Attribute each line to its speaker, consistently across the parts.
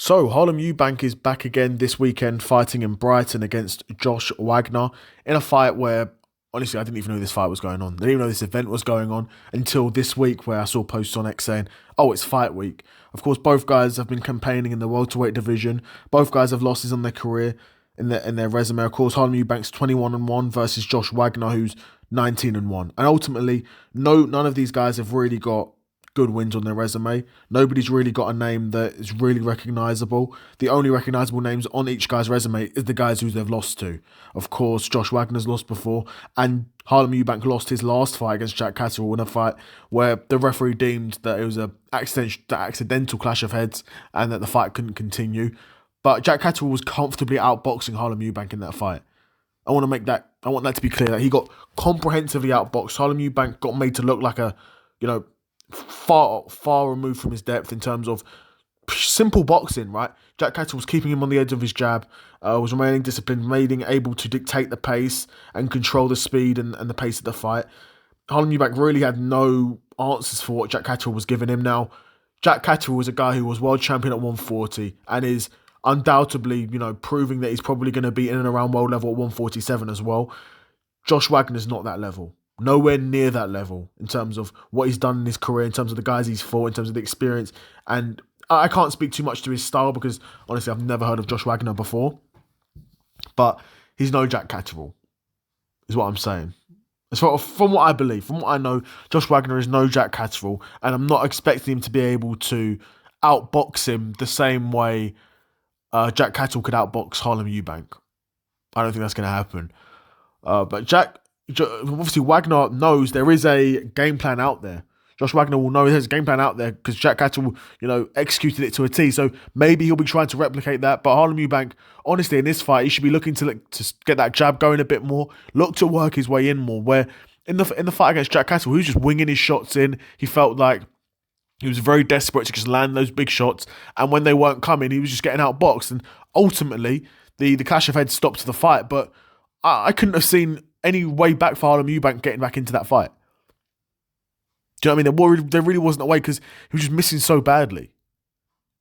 Speaker 1: So, Harlem Eubank is back again this weekend fighting in Brighton against Josh Wagner in a fight where, honestly, I didn't even know this fight was going on. I didn't even know this event was going on until this week where I saw posts on X saying, oh, it's fight week. Of course, both guys have been campaigning in the welterweight division. Both guys have losses on their career in their resume. Of course, Harlem Eubank's 21-1 versus Josh Wagner, who's 19-1. And ultimately, none of these guys have really got good wins on their resume. Nobody's really got a name that is really recognisable. The only recognisable names on each guy's resume is the guys who they've lost to. Of course, Josh Wagner's lost before, and Harlem Eubank lost his last fight against Jack Catterall in a fight where the referee deemed that it was an accidental clash of heads and that the fight couldn't continue. But Jack Catterall was comfortably outboxing Harlem Eubank in that fight. I want that to be clear, that he got comprehensively outboxed. Harlem Eubank got made to look like a, far removed from his depth in terms of simple boxing, right? Jack Catterall was keeping him on the edge of his jab, was remaining disciplined, remaining able to dictate the pace and control the speed and the pace of the fight. Harlem Eubank really had no answers for what Jack Catterall was giving him. Now, Jack Catterall is a guy who was world champion at 140 and is undoubtedly, proving that he's probably going to be in and around world level at 147 as well. Josh Wagner's not that level. Nowhere near that level in terms of what he's done in his career, in terms of the guys he's fought, in terms of the experience. And I can't speak too much to his style because, honestly, I've never heard of Josh Wagner before. But he's no Jack Catterall, is what I'm saying. From what I believe, from what I know, Josh Wagner is no Jack Catterall. And I'm not expecting him to be able to outbox him the same way Jack Catterall could outbox Harlem Eubank. I don't think that's going to happen. But obviously Wagner knows there is a game plan out there. Josh Wagner will know there's a game plan out there because Jack Catterall, executed it to a T. So maybe he'll be trying to replicate that. But Harlem Eubank, honestly, in this fight, he should be looking to get that jab going a bit more, look to work his way in more. Where in the fight against Jack Catterall, he was just winging his shots in. He felt like he was very desperate to just land those big shots. And when they weren't coming, he was just getting outboxed. And ultimately, the clash of heads stopped the fight. But I couldn't have seen any way back for Harlem Eubank getting back into that fight. Do you know what I mean? There really wasn't a way because he was just missing so badly.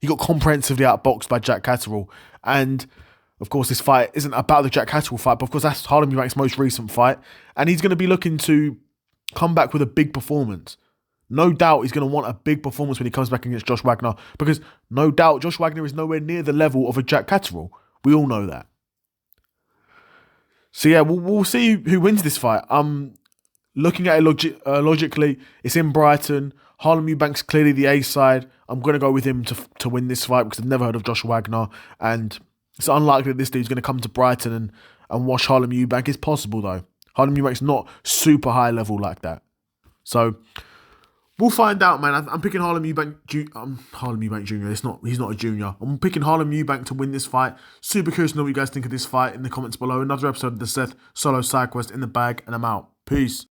Speaker 1: He got comprehensively outboxed by Jack Catterall. And, of course, this fight isn't about the Jack Catterall fight, but, of course, that's Harlem Eubank's most recent fight. And he's going to be looking to come back with a big performance. No doubt he's going to want a big performance when he comes back against Josh Wagner because, no doubt, Josh Wagner is nowhere near the level of a Jack Catterall. We all know that. So, yeah, we'll see who wins this fight. Looking at it logically, it's in Brighton. Harlem Eubank's clearly the A side. I'm going to go with him to win this fight because I've never heard of Josh Wagner. And it's unlikely that this dude's going to come to Brighton and wash Harlem Eubank. It's possible, though. Harlem Eubank's not super high level like that. So, we'll find out, man. I'm picking Harlem Eubank. Harlem Eubank Jr. He's not a junior. I'm picking Harlem Eubank to win this fight. Super curious to know what you guys think of this fight in the comments below. Another episode of the Seth Solo Side Quest in the bag, and I'm out. Peace.